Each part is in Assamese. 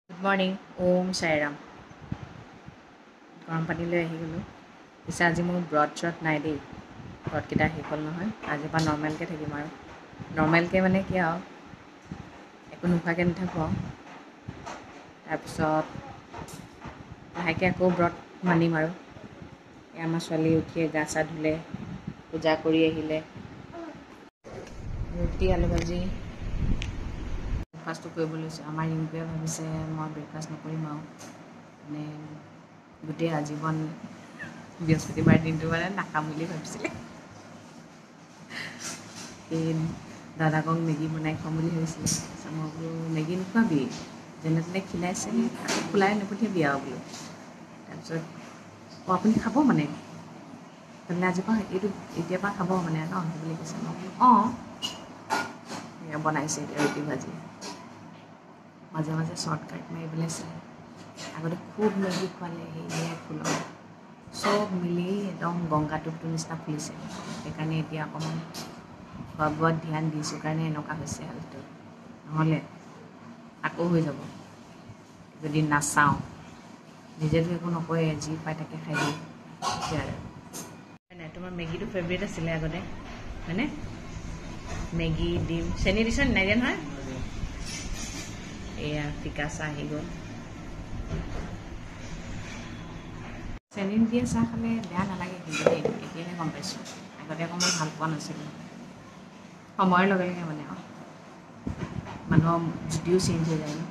গুড মৰ্ণিং ওম সাইৰাম গৰম পানী লৈ আহি গ'লোঁ পিছে আজি মোৰ ব্ৰত নাই দেই ব্ৰতকেইটা শেষ হ'ল নহয় আজিৰ পৰা নৰ্মেলকৈ থাকিম আৰু নৰ্মেলকৈ মানে কি আৰু একো নোখোৱাকৈ নাথাকোঁ আৰু তাৰপিছত লাহেকৈ আকৌ ব্ৰত মানিম আৰু আমাৰ ছোৱালী উঠিয়ে গা চা ধুলে পূজা কৰি আহিলে ৰুটি আলু ভাজি ব্ৰেকফাষ্টটো কৰিব লৈছোঁ আমাৰ ৰিংকুৱে ভাবিছে মই ব্ৰেকফাষ্ট নকৰিম আৰু মানে গোটেই আজীৱন বৃহস্পতিবাৰ দিনটো মানে নাখাম বুলি ভাবিছিলে এই দাদাকক মেগী বনাই খুৱাম বুলি ভাবিছিলে মই বোলো মেগী নোখোৱাবি যেনে তেনে খীনাইছে আকৌ খোলাই নপঠিয়াবি আৰু বোলো তাৰপিছত আপুনি খাব মানে তাৰমানে আজিৰ পৰা এইটো এতিয়াৰ পৰা খাব মানে ন বুলি কৈছে মই বোলো অঁ বনাইছে এতিয়া ৰুটি ভাজি মাজে মাজে শ্বৰ্টকাট মাৰিবলৈ চায় আগতে খুব মেগী খোৱালে সেয়ে ফুলৰ চব মিলি একদম গংগাটোপটোৰ নিচিনা ফুলিছে সেইকাৰণে এতিয়া অকণমান খোৱা বোৱাত ধ্যান দিছোঁ কাৰণে এনেকুৱা হৈছে হালটো নহ'লে আকৌ হৈ যাব যদি নাচাওঁ নিজেতো একো নকয়ে যি পাই তাকে খাই দিওঁ এতিয়া আৰু নাই তোমাৰ মেগীটো ফেভৰেট আছিলে আগতে হয়নে মেগী ডিম চেনি দিছা নাই দিয়া নহয় এয়া ফিকা চাহ আহি গ'ল চেনি দিয়ে চাহ খালে বেয়া নালাগে কিন্তু দেই এতিয়াহে গম পাইছোঁ আগতে আকৌ মই ভাল পোৱা নাছিলোঁ সময়ৰ লগে লগে মানে আৰু মানুহৰ জুতিও চেঞ্জ হৈ যায় ন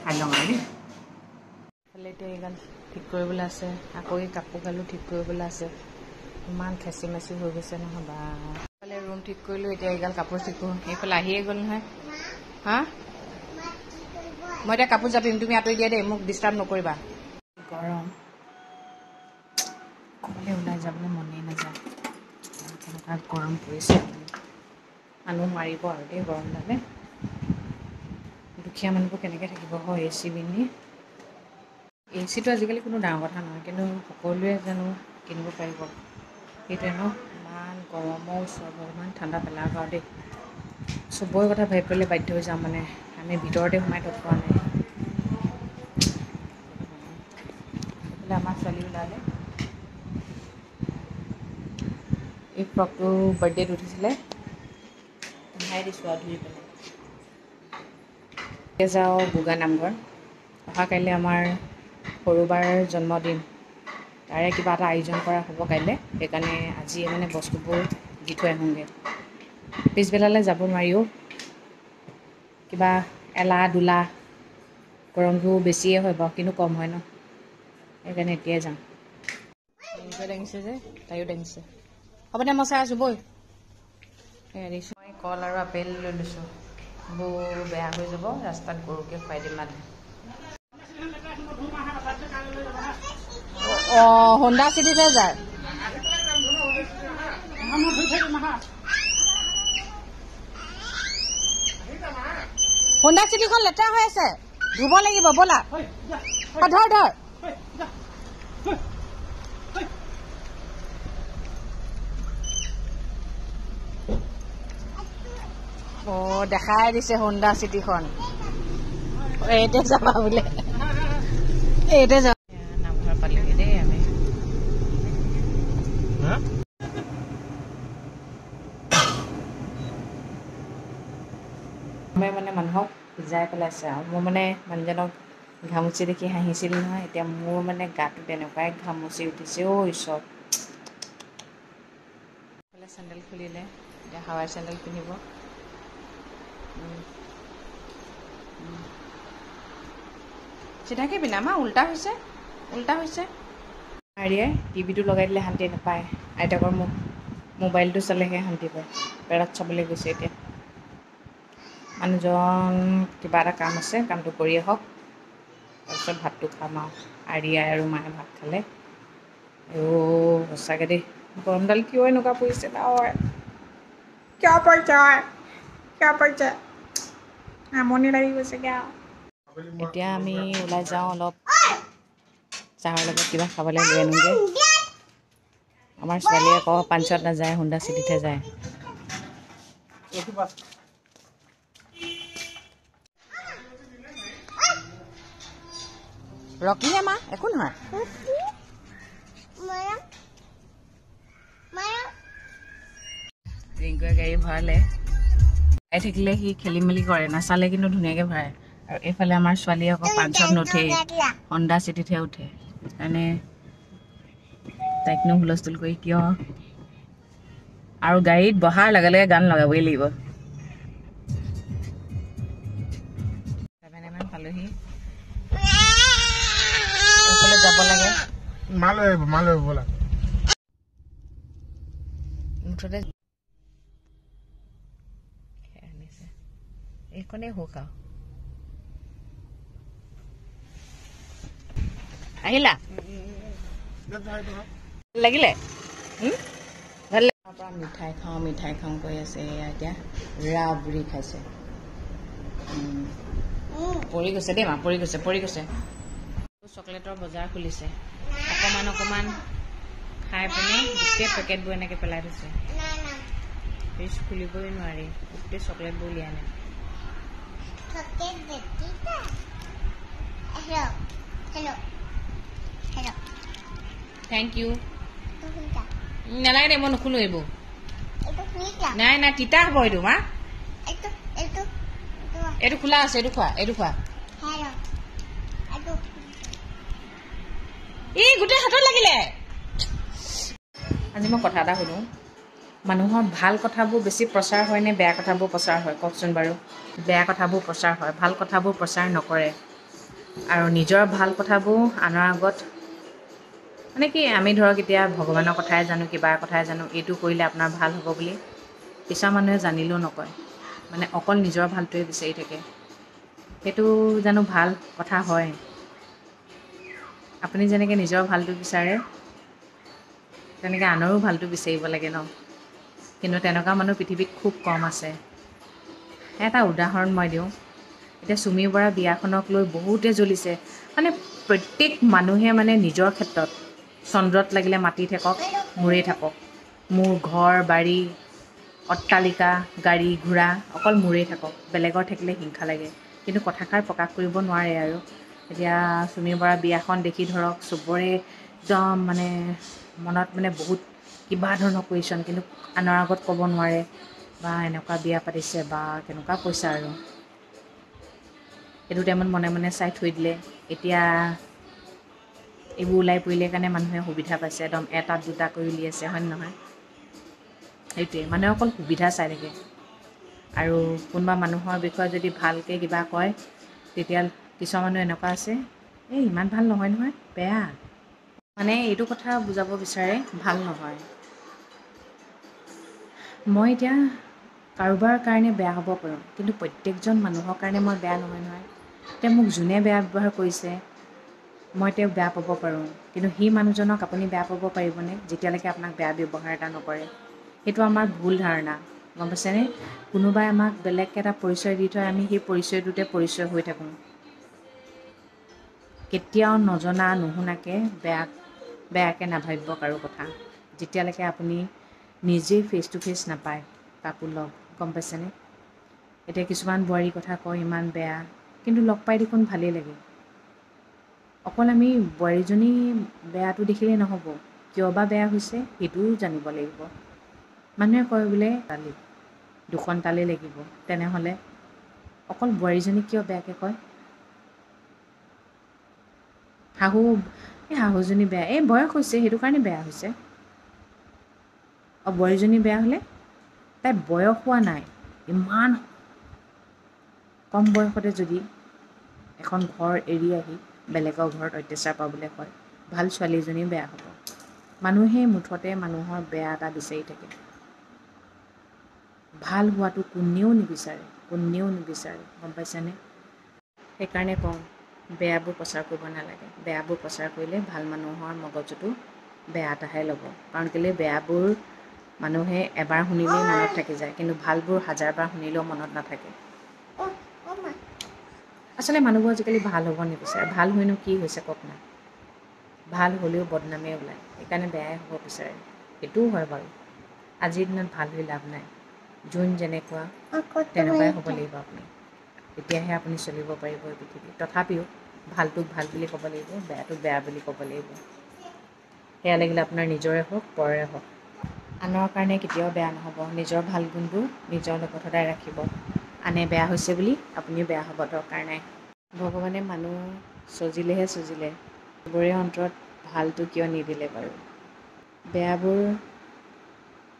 খাই লওঁ আৰু দেই এইফালে এতিয়া এইগাল ঠিক কৰিবলৈ আছে আকৌ এই কাপোৰ গালো ঠিক কৰিবলৈ আছে ইমান খেচি মেচি হৈ গৈছে নহয় বা এইফালে ৰুম ঠিক কৰিলোঁ এতিয়া এইগাল কাপোৰ ঠিক কৰোঁ এইফালে আহিয়ে গ'ল নহয় হা মই এতিয়া কাপোৰ জাপিম তুমি আঁতৰি দিয়া দেই মোক ডিষ্টাৰ্ব নকৰিবা গৰম ক'বলৈ ওলাই যাবলৈ মনেই নাযায় কেনেকুৱা গৰম পৰিছে মানুহ মাৰিব আৰু দেই গৰম দালে দুখীয়া মানুহবোৰ কেনেকৈ থাকিব হয় এ চি পিন্ধি এ চিটো আজিকালি কোনো ডাঙৰ কথা নহয় কিন্তু সকলোৱে জানো কিনিব পাৰিব সেইটোৱে ন ইমান গৰমৰ ওচৰত ইমান ঠাণ্ডা পেলাওক আৰু দেই চবৰে কথা ভাবিবলৈ বাধ্য হৈ যাওঁ মানে আমি ভিতৰতে সোমাই থকাৰ পৰা নাই এইফালে আমাৰ ছোৱালী ওলালে এই ফ্ৰকটো বাৰ্থডেত উঠিছিলে পিন্ধাই দিছোঁ আৰু ধুই পেলাই যাওঁ গোগা নামঘৰ অহাকাইলৈ আমাৰ সৰুবাৰ জন্মদিন তাৰে কিবা এটা আয়োজন কৰা হ'ব কাইলৈ সেইকাৰণে আজিয়ে মানে বস্তুবোৰ দি থৈ আহোঁগৈ পিছবেলালৈ যাব নোৱাৰিও কিবা এলাহ দোলা গৰমটো বেছিয়ে হয় বাৰু কিন্তু কম হয় ন সেইকাৰণে এতিয়াই যাওঁ এনেকৈ দাঙিছে যে তাইও দাঙিছে হ'ব দে মই চাই আছোঁ বৈ দিছোঁ মই কল আৰু আপেল লৈ লৈছোঁ বোৰ বেয়া হৈ যাব ৰাস্তাত গৰুকে খুৱাই দিম মানে অঁ হোণ্ডা চিটিতে যায় হোণ্ডা চিটিখন লেতেৰা হৈ আছে ধুব লাগিব ব'লা ধৰ ধৰ অঁ দেখাই দিছে হোণ্ডা চিটিখন এইতে যাবা বোলে এইতে যাবা নামঘৰ পালেহি দেই আমি মানে মানুহক সিজাই পেলাইছে আৰু মোৰ মানে মানুহজনক ঘামুচি দেখি হাঁহিছিল নহয় এতিয়া মোৰ মানে গাটো তেনেকুৱাই ঘামুচি উঠিছে অ' ঈশ্বৰ চেণ্ডেল খুলিলে এতিয়া হাৱাই চেণ্ডেল পিন্ধিব চিধাকৈ পিন্ধা আমাৰ উল্টা হৈছে আৰিয়ে টিভিটো লগাই দিলে শান্তি নাপায় আইতাকৰ মোবাইলটো চালেহে শান্তি পায় পেৰাত চাবলৈ গৈছে এতিয়া মানুহজন কিবা এটা কাম আছে কামটো কৰি আহক তাৰপিছত ভাতটো খাম আৰু আৰিয়াই আৰু মায়ে ভাত খালে সঁচাকৈ দেই গৰমডাল কিয় এনেকুৱা পৰিছে নহয় কিয় পৰিছে আমনি লাগি গৈছেগৈ আৰু এতিয়া আমি ওলাই যাওঁ অলপ চাহৰ লগত কিবা খাবলৈ লৈ আনোগৈ আমাৰ ছোৱালীয়ে আকৌ পাঞ্চত নাযায় হোণ্ডা চিটিতহে যায় ৰকিহে মা একো নহয় ৰিংকুৱে গাড়ী ভৰালে চাই থাকিলে সি খেলি মেলি কৰে নাচালে কিন্তু ধুনীয়াকৈ ভৰায় আৰু এইফালে আমাৰ ছোৱালীয়ে আকৌ পাঞ্চত নুঠেই হণ্ডা চিটিতহে উঠে কাৰণে তাইকনো হুলস্থুল কৰি কিয় আৰু গাড়ীত বহাৰ লগে লগে গান লগাবই লাগিব 7 মান পালোহি এইফালে যাব লাগে মালৈ বলা মুঠতে এইখনেই সুখ আৰু আহিলা লাগিলে মিঠাই খাওঁ কৈ আছে এতিয়া ৰা বুঢ়ী খাইছে পৰি গৈছে দেই মা পৰি গৈছে চকলেটৰ বজাৰ খুলিছে অকমান খাই পিনে গোটেই পেকেটবোৰ এনেকৈ পেলাই থৈছে ফ্ৰিজ খুলিবই নোৱাৰি গোটেই চকলেটবোৰ উলিয়াই আনে থেংক ইউ নালাগে দে মই নুখুলো এইবোৰ নাই তিতা হ'ব এইটো মা এইটো খোলা আছে এইটো খোৱা ই গোটেই হাতত লাগিলে আজি মই কথা এটা শুনো মানুহৰ ভাল কথাবোৰ বেছি প্ৰচাৰ হয় নে বেয়া কথাবোৰ প্ৰচাৰ হয় কওকচোন বাৰু বেয়া কথাবোৰ প্ৰচাৰ হয় ভাল কথাবোৰ প্ৰচাৰ নকৰে আৰু নিজৰ ভাল কথাবোৰ আনৰ আগত মানে কি আমি ধৰক এতিয়া ভগৱানৰ কথাই জানো কিবাৰ কথাই জানো এইটো কৰিলে আপোনাৰ ভাল হ'ব বুলি কিছুমান মানুহে জানিলেও নকয় মানে অকল নিজৰ ভালটোৱে বিচাৰি থাকে সেইটো জানো ভাল কথা হয় আপুনি যেনেকৈ নিজৰ ভালটো বিচাৰে তেনেকৈ আনৰো ভালটো বিচাৰিব লাগে ন কিন্তু তেনেকুৱা মানুহ পৃথিৱীত খুব কম আছে এটা উদাহৰণ মই দিওঁ এতিয়া চুমি বৰা বিয়াখনক লৈ বহুতে জ্বলিছে মানে প্ৰত্যেক মানুহে মানে নিজৰ ক্ষেত্ৰত চন্দ্ৰত লাগিলে মাতি থাকক মূৰেই থাকক মোৰ ঘৰ বাৰী অট্টালিকা গাড়ী ঘোঁৰা অকল মূৰেই থাকক বেলেগৰ থাকিলে হিংসা লাগে কিন্তু কথাষাৰ প্ৰকাশ কৰিব নোৱাৰে আৰু এতিয়া চুমি বৰা বিয়াখন দেখি ধৰক চবৰে একদম মানে মনত মানে বহুত কিবা ধৰণৰ কুৱেশ্যন কিন্তু আনৰ আগত ক'ব নোৱাৰে বা এনেকুৱা বিয়া পাতিছে বা কেনেকুৱা পইচা আৰু সেইটো টাইমত মনে মনে চাই থৈ দিলে এতিয়া এইবোৰ ওলাই পৰিলে কাৰণে মানুহে সুবিধা পাইছে একদম এটা দুটা কৰি উলিয়াইছে হয় নহয় সেইটোৱে মানুহে অকল সুবিধা চাই থাকে আৰু কোনোবা মানুহৰ বিষয়ে যদি ভালকৈ কিবা কয় তেতিয়া কিছুমান মানুহ এনেকুৱা আছে এই ইমান ভাল নহয় বেয়া মানে এইটো কথা বুজাব বিচাৰে ভাল নহয় মই এতিয়া কাৰোবাৰ কাৰণে বেয়া হ'ব পাৰোঁ কিন্তু প্ৰত্যেকজন মানুহৰ কাৰণে মই বেয়া নহয় এতিয়া মোক যোনে বেয়া ব্যৱহাৰ কৰিছে মই তেওঁক বেয়া পাব পাৰোঁ কিন্তু সেই মানুহজনক আপুনি বেয়া পাব পাৰিবনে যেতিয়ালৈকে আপোনাক বেয়া ব্যৱহাৰ এটা নকৰে সেইটো আমাৰ ভুল ধাৰণা গম পাইছেনে কোনোবাই আমাক বেলেগকৈ এটা পৰিচয় দি থয় আমি সেই পৰিচয়টোতে পৰিচয় হৈ থাকোঁ কেতিয়াও নজনা নুশুনাকৈ বেয়াকৈ নাভাবিব কাৰো কথা যেতিয়ালৈকে আপুনি নিজেই ফেচ টু ফেচ নাপায় কাকো লগ গম পাইছেনে এতিয়া কিছুমান বোৱাৰীৰ কথা কয় ইমান বেয়া কিন্তু লগ পাই দেখোন ভালেই লাগে অকল আমি বোৱাৰীজনী বেয়াটো দেখিলে নহ'ব কিয় বা বেয়া হৈছে সেইটোও জানিব লাগিব মানুহে কয় বোলে তালি দুখন তালি লাগিব তেনেহ'লে অকল বোৱাৰীজনীক কিয় বেয়াকৈ কয় শাহুজনী বেয়া এই বয়স হৈছে সেইটো কাৰণে বেয়া হৈছে আৰু বোৱাৰীজনী বেয়া হ'লে তাই বয়স হোৱা নাই ইমান কম বয়সতে যদি এখন ঘৰ এৰি আহি বেলেগৰ ঘৰত অত্যাচাৰ পাবলৈ হয় ভাল ছোৱালীজনীও বেয়া হ'ব মানুহে মুঠতে মানুহৰ বেয়া এটা বিচাৰি থাকে ভাল হোৱাটো কোনেও নিবিচাৰে গম পাইছেনে সেইকাৰণে কওঁ বেয়াবোৰ প্ৰচাৰ কৰিব নালাগে বেয়াবোৰ প্ৰচাৰ কৰিলে ভাল মানুহৰ মগজুটো বেয়া এটাহে ল'ব কাৰণ কেলৈ বেয়াবোৰ মানুহে এবাৰ শুনিলেই মনত থাকি যায় কিন্তু ভালবোৰ হাজাৰবাৰ শুনিলেও মনত নাথাকে আচলতে মানুহবোৰ আজিকালি ভাল হ'ব নিবিচাৰে ভাল হৈনো কি হৈছে কওক না ভাল হ'লেও বদনামেই ওলায় সেইকাৰণে বেয়াই হ'ব বিচাৰে সেইটোও হয় বাৰু আজিৰ দিনত ভাল হৈ লাভ নাই যোন যেনেকুৱা তেনেকুৱাই হ'ব লাগিব আপুনি তেতিয়াহে আপুনি চলিব পাৰিব এই পৃথিৱীত তথাপিও ভালটোক ভাল বুলি ক'ব লাগিব, বেয়াটোক বেয়া বুলি ক'ব লাগিব। সেয়া লাগিলে আপোনাৰ নিজৰে হওক পৰৰে হওক। আনৰ কাৰণে কেতিয়াও বেয়া নহ'ব। নিজৰ ভাল গুণবোৰ নিজৰ লগত সদায় ৰাখিব। আনে বেয়া হৈছে বুলি আপুনিও বেয়া হ'ব দৰকাৰ নাই। ভগৱানে মানুহ চজিলেহে চজিলে, চবৰে অন্তৰত ভালটো কিয় নিদিলে বাৰু। বেয়াবোৰ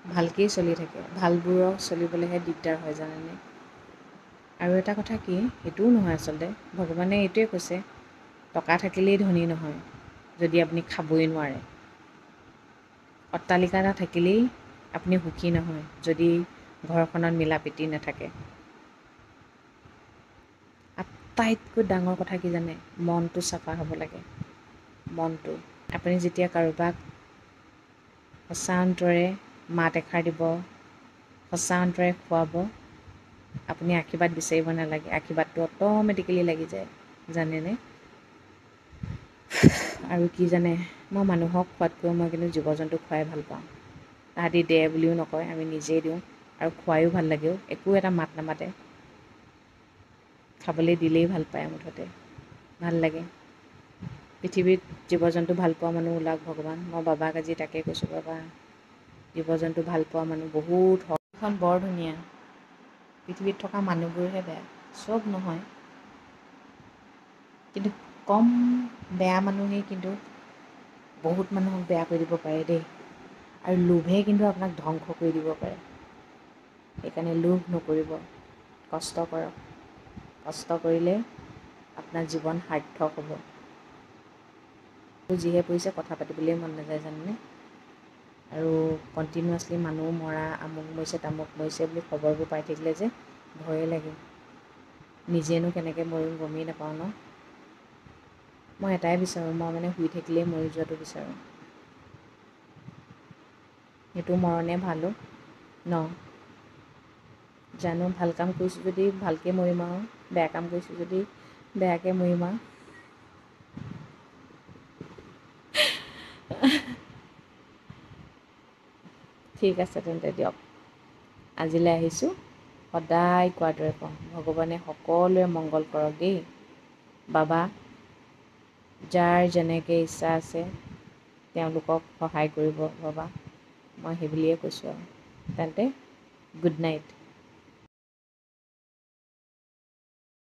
ভালকেই চলি থাকে, ভালবোৰৰ চলিবলৈহে দিগদাৰ হয় জানেনে। আৰু এটা কথা কি, সেইটোও নহয় আচলতে, ভগৱানে এইটোৱে কৈছে টকা থাকিলেই ধনী নহয় যদি আপুনি খাবই নোৱাৰে। অট্টালিকা এটা থাকিলেই আপুনি সুখী নহয় যদি ঘৰখনত মিলা প্ৰীতি নাথাকে। আটাইতকৈ ডাঙৰ কথা কি জানে, মনটো চাফা হ'ব লাগে। মনটো, আপুনি যেতিয়া কাৰোবাক সঁচা অন্তৰে মাত এষাৰ দিব, সঁচা অন্তৰে খুৱাব, আপুনি আশীৰ্বাদ বিচাৰিব নালাগে, আশীৰ্বাদটো অট'মেটিকেলি লাগি যায় জানেনে। আৰু কি জানে, মই মানুহক খোৱাতকৈ মই কিন্তু জীৱ জন্তুক খুৱাই ভাল পাওঁ। তাহাঁতি দে বুলিও নকয়, আমি নিজেই দিওঁ আৰু খুৱায়ো ভাল লাগেও, একো এটা মাত নামাতে, খাবলৈ দিলেই ভাল পায় মুঠতে, ভাল লাগে। পৃথিৱীত জীৱ জন্তু ভাল পোৱা মানুহ ওলাওক ভগৱান, মই বাবাক আজি তাকে কৈছোঁ, বাবা জীৱ জন্তু ভাল পোৱা মানুহ বহুত হওক। পৃথিৱীখন বৰ ধুনীয়া, পৃথিৱীত থকা মানুহবোৰহে বেয়া, চব নহয় কিন্তু কম বেয়া মানুহেই কিন্তু বহুত মানুহক বেয়া কৰি দিব পাৰে দেই। আৰু লোভে কিন্তু আপোনাক ধ্বংস কৰি দিব পাৰে। সেইকাৰণে লোভ নকৰিব, কষ্ট কৰক, কষ্ট কৰিলে আপোনাৰ জীৱন সাৰ্থক হ'ব। যিহে পৰিছে কথা পাতিবলৈ মন নাযায় জানেনে। আৰু কণ্টিনিউৱাছলি মানুহ মৰা, আমুক মৰিছে তামুক মৰিছে বুলি খবৰবোৰ পাই থাকিলে যে ভয়ে লাগে। নিজেনো কেনেকৈ মৰিম গমেই নাপাওঁ ন। মই এটাই বিচাৰোঁ, মই মানে শুই থাকিলেই মৰি যোৱাটো বিচাৰোঁ। সেইটো মৰণে ভাল ন। জানো ভাল কাম কৰিছোঁ যদি ভালকৈ মৰিম আৰু, বেয়া কাম কৰিছোঁ যদি বেয়াকৈ মৰিম আৰু। ঠিক আছে তেন্তে দিয়ক, আজিলৈ আহিছোঁ। সদায় কোৱাৰ দৰে কওঁ, ভগৱানে সকলোৰে মংগল কৰক দেই। বাবা যাৰ যেনেকৈ ইচ্ছা আছে তেওঁলোকক সহায় কৰিব বাবা, মই সেই বুলিয়ে কৈছোঁ আৰু। তেন্তে গুড নাইট।